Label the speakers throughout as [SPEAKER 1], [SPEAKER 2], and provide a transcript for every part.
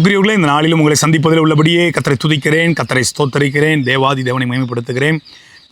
[SPEAKER 1] அன்புக்குரியவர்களே, இந்த நாளிலும் உங்களை சந்திப்பதில் உள்ளபடியே கர்த்தரை துதிக்கிறேன், கர்த்தரை ஸ்தோத்தரிக்கிறேன், தேவாதி தேவனை மகிமைப்படுத்துகிறேன்.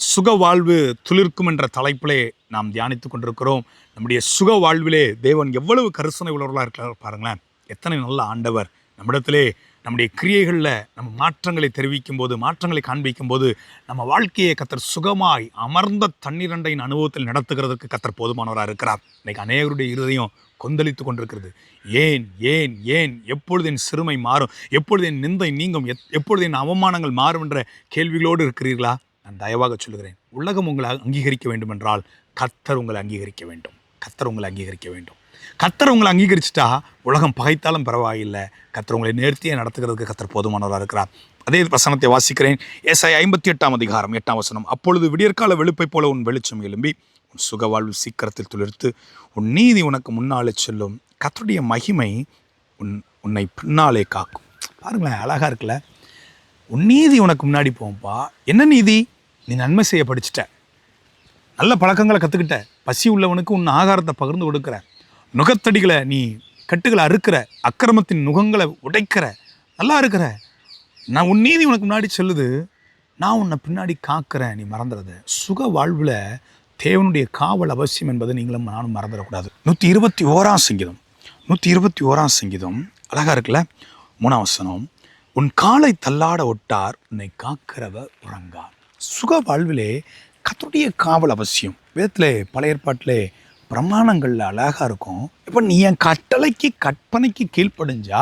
[SPEAKER 1] சுக வாழ்வு துளிர்க்கும் என்ற தலைப்பிலே நாம் தியானித்துக் கொண்டிருக்கிறோம். நம்முடைய சுக வாழ்விலே தேவன் எவ்வளவு கரிசனை உள்ளவர்களாக இருக்கிறார் பாருங்களேன். எத்தனை நல்ல ஆண்டவர் நம்மிடத்திலே நம்முடைய கிரியைகளில் நம்ம மாற்றங்களை தெரிவிக்கும் போது, மாற்றங்களை காண்பிக்கும் போது, நம்ம வாழ்க்கையை கர்த்தர் சுகமாய் அமர்ந்த தண்ணீரண்டையின் அனுபவத்தில் நடத்துகிறதுக்கு கர்த்தர் போதுமானவராக இருக்கிறார். இன்றைக்கு அநேகருடைய இருதயம் கொந்தளித்து கொண்டிருக்கிறது. ஏன் ஏன் ஏன் எப்பொழுது என் சிறுமை மாறும், எப்பொழுது என் நிந்தை நீங்கும், எப்பொழுது என் அவமானங்கள் மாறும் என்ற கேள்விகளோடு இருக்கிறீர்களா? நான் தயவாக சொல்லுகிறேன், உலகம் உங்களை அங்கீகரிக்க வேண்டும் என்றால் கர்த்தர் உங்களை அங்கீகரிக்க வேண்டும். கர்த்தர் உங்களை அங்கீகரிக்க வேண்டும். கர்த்தர் உங்களை அங்கீகரிச்சிட்டா உலகம் பகைத்தாலும் பரவாயில்லை, கர்த்தர் உங்களை நேர்த்தியாக நடத்துகிறதுக்கு கர்த்தர் போதுமானவராக இருக்கிறார். அதே வசனத்தை வாசிக்கிறேன். ஏசாயா 58:8. அப்பொழுது விடியற்கால வெளுப்பை போல உன் வெளிச்சம் எழும்பி உன் சுக வாழ்வு சீக்கிரத்தில் துளிர்த்து உன் நீதி உனக்கு முன்னாலே செல்லும். கர்த்தருடைய மகிமை உன்னை பின்னாலே காக்கும். பாருங்களேன், அழகாக இருக்குல்ல. உன் நீதி உனக்கு முன்னாடி போகும்பா. என்ன நீதி? நீ நன்மை செய்ய படிச்சுட்ட, நல்ல பழக்கங்களை கற்றுக்கிட்ட, பசி உள்ளவனுக்கு உன் ஆகாரத்தை பகிர்ந்து கொடுக்குற, நுகத்தடிகளை நீ கட்டுகளை அறுக்கிற, அக்கிரமத்தின் நுகங்களை உடைக்கிற, நல்லா இருக்கிற. நான் உன் நீதி உனக்கு முன்னாடி சொல்லுது, நான் உன்னை பின்னாடி காக்கிறேன். நீ மறந்துடுறது. சுக வாழ்வில் தேவனுடைய காவல் அவசியம் என்பதை நீங்களும் நானும் மறந்துடக்கூடாது. 121 சங்கீதம் அழகாக இருக்குல்ல. 3 வசனம். உன் காலை தள்ளாட ஒட்டார், உன்னை காக்கிறவர் உறங்கார். சுக வாழ்விலே கர்த்தருடைய காவல் அவசியம். வேதத்திலே பழைய ஏற்பாட்டிலே பிரமாணங்களில் அழகாக இருக்கும். இப்போ நீ என் கட்டளைக்கு கற்பனைக்கு கீழ்ப்படிஞ்சா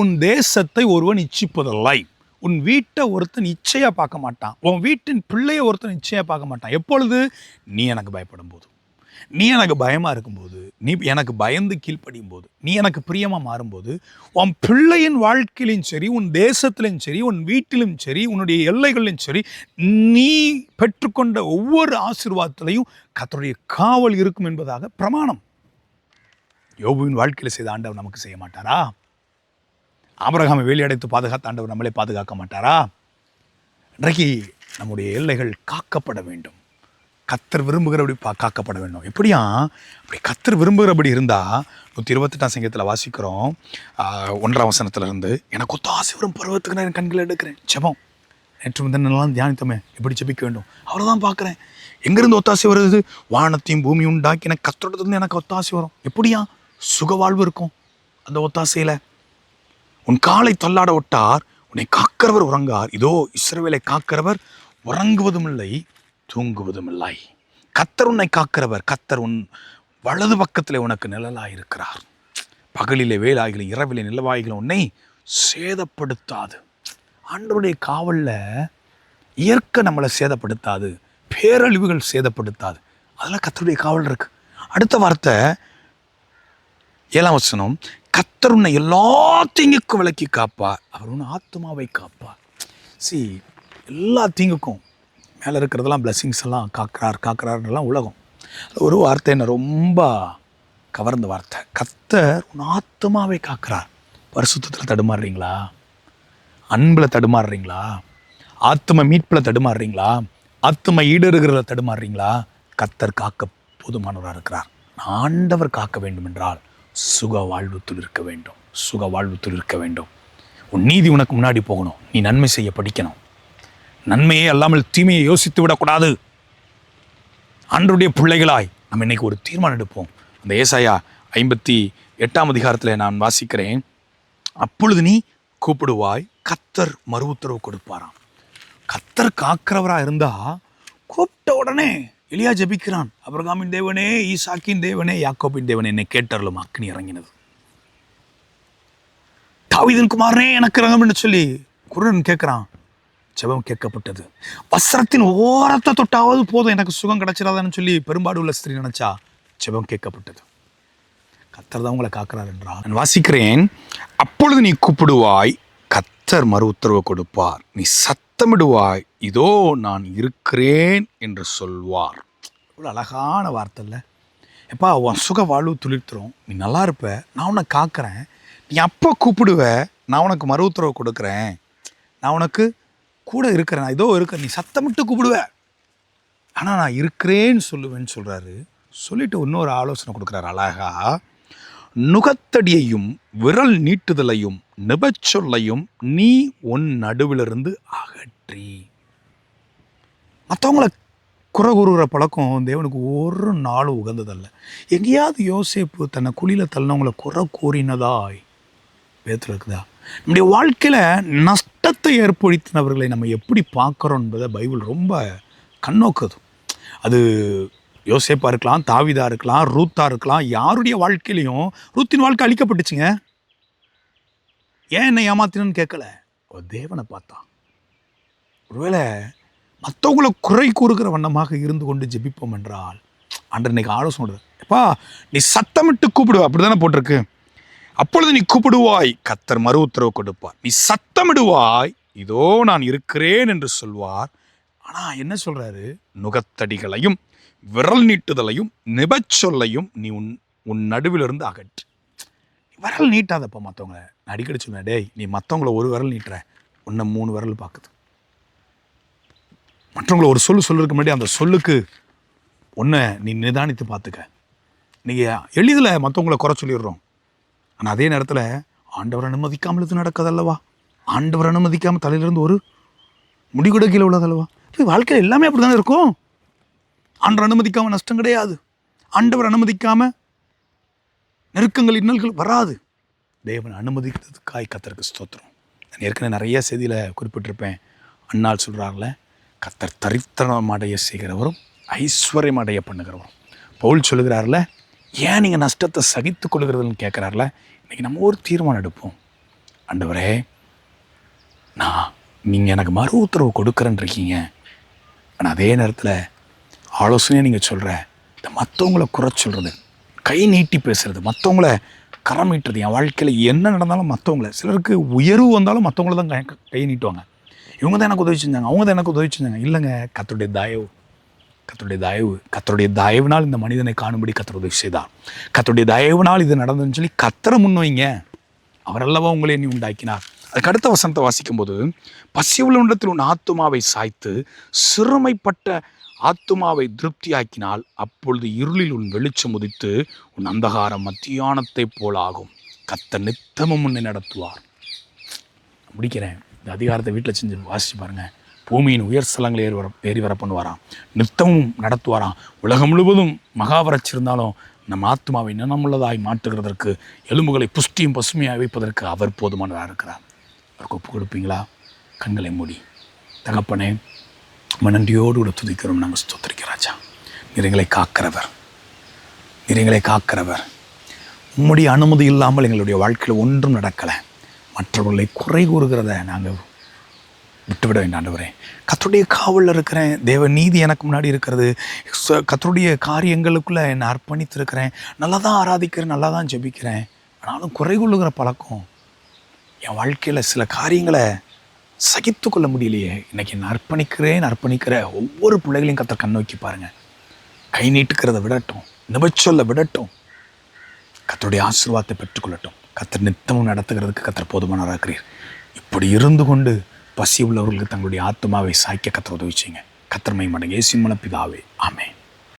[SPEAKER 1] உன் தேசத்தை ஒருவன் இச்சிப்பதில்லை. உன் வீட்டை ஒருத்தன் இச்சையாக பார்க்க மாட்டான். உன் வீட்டின் பிள்ளையை ஒருத்தன் இச்சையாக பார்க்க மாட்டான். எப்பொழுது? நீ எனக்கு பயப்படும் போது, நீ எனக்கு பயமாக இருக்கும்போது, நீ எனக்கு பயந்து கீழ்ப்படியும் போது, நீ எனக்கு பிரியமாக மாறும்போது, உன் பிள்ளையின் வாழ்க்கையிலும் சரி, உன் தேசத்திலும் சரி, உன் வீட்டிலும் சரி, உன்னுடைய எல்லைகளிலும் சரி, நீ பெற்றுக்கொண்ட ஒவ்வொரு ஆசீர்வாதத்திலையும் கர்த்தருடைய காவல் இருக்கும் என்பதாக பிரமாணம். யோபுவின் வாழ்க்கையில் செய்த ஆண்டவர் நமக்கு செய்ய மாட்டாரா? ஆபிரகாமை வேலியடைத்து பாதுகாத்த ஆண்டவர் நம்மளே பாதுகாக்க மாட்டாரா? இன்றைக்கு நம்முடைய எல்லைகள் காக்கப்பட வேண்டும். கர்த்தர் விரும்புகிறபடி காக்கப்பட வேண்டும். எப்படியா? அப்படி கர்த்தர் விரும்புகிறபடி இருந்தால் 128 சங்கீதத்தில் வாசிக்கிறோம் 1 வசனத்திலிருந்து, எனக்கு ஒத்தாசை வரும் பருவத்துக்கு நான் என் கண்களை எடுக்கிறேன். ஜெபம் நேற்று முந்தினெல்லாம் தியானித்தோமே, எப்படி ஜெபிக்க வேண்டும், அவ்வளோதான் பார்க்குறேன். எங்கேருந்து ஒத்தாசை வருது? வானத்தையும் பூமி உண்டாக்கி எனக்கு கர்த்தரிடத்துலேருந்து எனக்கு ஒத்தாசை வரும். எப்படியா? சுகவாழ்வு இருக்கும் அந்த ஒத்தாசையில். உன் காலை தள்ளாட ஒட்டார், உன்னை காக்கிறவர் உறங்கார். இதோ இஸ்ரவேலை காக்கிறவர் உறங்குவதும் இல்லை, தூங்குவதும் இல்லை. கர்த்தர் உன்னை காக்கிறவர். கர்த்தர் உன் வலது பக்கத்தில் உனக்கு நிழலாயிருக்கிறார். பகலிலே வேலாய்களும் இரவிலே நிலவாய்களும் உன்னை சேதப்படுத்தாது. ஆண்டவருடைய காவலில் இயற்கை நம்மளை சேதப்படுத்தாது, பேரழிவுகள் சேதப்படுத்தாது. அதெல்லாம் கர்த்தருடைய காவல் இருக்கு. அடுத்த வார்த்தை 7 வசனம். கர்த்தர் உன்னை எல்லா தீங்குக்கும் விலக்கி காப்பார், அவர் உன் ஆத்மாவை காப்பார். எல்லா தீங்குக்கும் மேலே இருக்கிறதெல்லாம் பிளெஸிங்ஸ் எல்லாம் காக்கிறார்லாம் உலகம். ஒரு வார்த்தை என்ன ரொம்ப கவர்ந்த வார்த்தை. கர்த்தர் உன் ஆத்மாவை காக்கிறார். பரிசுத்தத்தில் தடுமாறுறீங்களா? அன்பில் தடுமாறுறீங்களா? ஆத்ம மீட்பில் தடுமாறுறீங்களா? ஆத்ம ஈடுறுகிறத தடுமாறுறீங்களா? கர்த்தர் காக்க போதுமானவராக இருக்கிறார். ஆண்டவர் காக்க வேண்டும் என்றால் சுக வாழ்வுத்தில் இருக்க வேண்டும். சுக வாழ்வுத்தில் இருக்க வேண்டும். உன் நீதி உனக்கு முன்னாடி போகணும். நீ நன்மை செய்ய படிக்கணும். நன்மையே அல்லாமல் தீமையை யோசித்து விடக்கூடாது. ஆண்டவருடைய பிள்ளைகளாய் நம்ம இன்னைக்கு ஒரு தீர்மானம் எடுப்போம். அந்த ஏசாயா 58 நான் வாசிக்கிறேன். அப்பொழுது நீ கூப்பிடுவாய், கர்த்தர் மறு உத்தரவு கொடுப்பாராம். கர்த்தர் காக்கிறவராக இருந்தா கூப்பிட்ட உடனே எலியா ஜெபிக்கிறான். ஆபிரகாமின் தேவனே, ஈசாக்கின் தேவனே, யாக்கோபின் தேவனே, என்னை கேட்டருளும். அக்கினி இறங்கினது. தாவீதின் குமாரனே எனக்கு இறங்கும் என்று சொல்லி குருடன் கேட்கிறான். ஜெபம் கேட்கப்பட்டது. வஸ்திரத்தின் ஓரத்தை தொட்டாவது போதும் எனக்கு சுகம் கிடைச்சிடாதான்னு சொல்லி பெரும்பாடு உள்ள ஸ்திரீ நினைச்சா ஜெபம் கேட்கப்பட்டது. கர்த்தர் தான் உங்களை காக்கிறார் என்றால் நான் வாசிக்கிறேன். அப்பொழுது நீ கூப்பிடுவாய், கர்த்தர் மறு உத்தரவு கொடுப்பார். நீ சத்தமிடுவாய், இதோ நான் இருக்கிறேன் என்று சொல்வார். இவ்வளோ அழகான வார்த்தை இல்லை? எப்பா, உன் சுக வாழ்வு துளிர்த்துரும். நீ நல்லா இருப்ப, நான் உன்னை காக்கிறேன். நீ அப்போ கூப்பிடுவ, நான் உனக்கு மறு உத்தரவு கொடுக்குறேன். நான் உனக்கு கூட இருக்கிறேன். நான் இதோ இருக்கிறேன். நீ சத்தமிட்டு கூப்பிடுவ, ஆனால் நான் இருக்கிறேன்னு சொல்லுவேன்னு சொல்கிறாரு. சொல்லிட்டு இன்னொரு ஆலோசனை கொடுக்குறாரு அழகா. நுகத்தடியையும் விரல் நீட்டுதலையும் நிபச்சொல்லையும் நீ உன் நடுவிலிருந்து அகற்றி. மற்றவங்களை குறை கூறுகிற பழக்கம் தேவனுக்கு ஒரு நாளும் உகந்ததல்ல. எங்கேயாவது யோசேப்பு தன்னை குழியில் தள்ளினவங்களை குறை கூறினதாய் வேதத்தில் இருக்குதா? நம்முடைய வாழ்க்கையில் நஷ்டத்தை ஏற்படுத்தினவர்களை நம்ம எப்படி பார்க்குறோம் என்பதை பைபிள் ரொம்ப கண்ணோக்குது. அது யோசேப்பா இருக்கலாம், தாவீதா இருக்கலாம், ரூத்தா இருக்கலாம். யாருடைய வாழ்க்கையிலையும் ரூத்தின் வாழ்க்கை அழிக்கப்பட்டுச்சுங்க. ஏன் என்னை ஏமாத்தினு கேட்கல, தேவனை பார்த்தா. ஒருவேளை மற்றவங்களை குறை கூறுகிற வண்ணமாக இருந்து கொண்டு ஜெபிப்போம் என்றால் அன்று இன்னைக்கு ஆலோசனை, எப்பா நீ சத்தமிட்டு கூப்பிடுவ, அப்படிதானே போட்டிருக்கு. அப்பொழுது நீ கூப்பிடுவாய், கர்த்தர் மறு உத்தரவு கொடுப்பார். நீ சத்தமிடுவாய், இதோ நான் இருக்கிறேன் என்று சொல்வார். ஆனால் என்ன சொல்றாரு? நுகத்தடிகளையும் விரல் நீட்டுதலையும் நிபச்சொல்லையும் நீ உன் நடுவிலிருந்து அகற்று. விரல் நீட்டாதப்பா மற்றவங்களை. நான் அடிக்கடி சொல்லுவேன், டேய் நீ மற்றவங்கள ஒரு விரல் நீட்டுற, உன்னை 3 விரல் பார்க்குது. மற்றவங்களை ஒரு சொல்லுறதுக்கு முன்னாடி அந்த சொல்லுக்கு ஒன்றை நீ நிதானித்து பார்த்துக்க. நீங்கள் எளிதில் மற்றவங்களை குறை சொல்லிடுறோம். ஆனால் அதே நேரத்தில் ஆண்டவர் அனுமதிக்காமல் இது நடக்காதல்லவா? ஆண்டவர் அனுமதிக்காமல் தலையிலிருந்து ஒரு முடிகூட கீழே உள்ளதல்லவா? வாழ்க்கையில் எல்லாமே அப்படி தானே இருக்கும். ஆண்டவர் அனுமதிக்காமல் நஷ்டம் கிடையாது. ஆண்டவர் அனுமதிக்காமல் நெருக்கங்கள் இன்னல்கள் வராது. தேவன் அனுமதிக்கிறதுக்காய் கர்த்தருக்கு ஸ்தோத்திரம். நான் ஏற்கனவே நிறைய செய்தியில் குறிப்பிட்டிருப்பேன். அன்னாள் சொல்கிறார்கள, கர்த்தர் தரித்திரம் அடைய செய்கிறவரும் ஐஸ்வர்யம் அடைய பண்ணுகிறவரும். பவுல் சொல்லுகிறார்ல, ஏன் நீங்கள் நஷ்டத்தை சகித்து கொள்கிறதுன்னு கேட்குறாருல. இன்றைக்கி நம்ம ஒரு தீர்மானம் எடுப்போம். ஆண்டவரே, நீங்கள் எனக்கு மறு உத்தரவு கொடுக்குறேன்னு இருக்கீங்க. ஆனால் அதே நேரத்தில் ஆலோசனையாக நீங்கள் சொல்கிற இந்த மற்றவங்கள குறை சொல்கிறது, கை நீட்டி பேசுகிறது, மற்றவங்கள கரம் நீட்டுறது, என் வாழ்க்கையில் என்ன நடந்தாலும் மற்றவங்கள, சிலருக்கு உயர்வு வந்தாலும் மற்றவங்கள தான் கை நீட்டுவாங்க. இவங்க தான் எனக்கு உதவி செஞ்சாங்க, அவங்க தான் எனக்கு உதவி செஞ்சாங்க. இல்லைங்க, கர்த்தருடைய தயவு, கர்த்தருடைய தயவு, கர்த்தருடைய தயவுனால் இந்த மனிதனை காணும்படி கர்த்தர் உதவி செய்தார். கர்த்தருடைய தயவுனால் இது நடந்ததுன்னு சொல்லி கர்த்தரை முன்வைங்க. அவர் அல்லவா உங்களை நீ உண்டாக்கினார். அதுக்கு அடுத்த வசனத்தை வாசிக்கும்போது, பசியுள்ள இடத்தில் உன் ஆத்துமாவை சாய்த்து சிறுமைப்பட்ட ஆத்துமாவை திருப்தியாக்கினால் அப்பொழுது இருளில் உன் வெளிச்சம் உதித்து உன் அந்தகாரம் மத்தியானத்தை போல் ஆகும். கர்த்தர் நித்தமும் உன்னை நடத்துவார். முடிக்கிறேன். இந்த அதிகாரத்தை வீட்டில் செஞ்சு வாசிச்சு பாருங்கள். பூமியின் உயர் ஸ்தலங்களை ஏறி வர பண்ணுவாராம், நித்தமும் நடத்துவாராம். உலகம் முழுவதும் மகாவரச்சிருந்தாலும் நம் ஆத்மாவை நினமுள்ளதாய் மாற்றுகிறதற்கு, எலும்புகளை புஷ்டியும் பசுமையாக வைப்பதற்கு அவர் போதுமானதாக இருக்கிறார். அவருக்கு ஒப்பு கொடுப்பீங்களா? கண்களை மூடி. தகப்பனே, நன்றியோடு கூட துதிக்கிறோம். நாங்கள் ஸ்தோத்திரிக்கிறாச்சா. நீரை காக்கிறவர், நீரை காக்கிறவர். உம்முடைய அனுமதி இல்லாமல் எங்களுடைய வாழ்க்கையில் ஒன்றும் நடக்கலை. மற்றவர்களை குறை கூறுகிறத நாங்கள் விட்டுவிட வேண்டாம் ஆண்டவரே. கர்த்தருடைய காவலில் இருக்கிறேன். தேவ நீதி எனக்கு முன்னாடி இருக்கிறது. கர்த்தருடைய காரியங்களுக்குள்ளே என்னை அர்ப்பணித்திருக்கிறேன். நல்லா தான் ஆராதிக்கிறேன், நல்லா தான் ஜெபிக்கிறேன். ஆனாலும் குறை கொள்ளுகிற பழக்கம் என் வாழ்க்கையில் சில காரியங்களை சகித்து கொள்ள முடியலையே. இன்றைக்கி என்னை அர்ப்பணிக்கிற ஒவ்வொரு பிள்ளைகளையும் கர்த்தர் கண்ணோக்கி பாருங்கள். கை நீட்டுக்கிறத விடட்டும், நிபச்சொல்ல விடட்டும், கர்த்தருடைய ஆசீர்வாதத்தை பெற்றுக்கொள்ளட்டும். கர்த்தர் நித்தமும் நடத்துகிறதுக்கு கர்த்தர் போதுமானவராக இருக்கிறீர். இப்படி இருந்து கொண்டு பசி உள்ளவர்களுக்கு தங்களுடைய ஆத்மாவை சாய்க்க கர்த்தர் உதவி செய்யுங்க. கர்த்தர் மகிமைப்பட இயேசுவின் மூலம் பிதாவே, ஆமென்.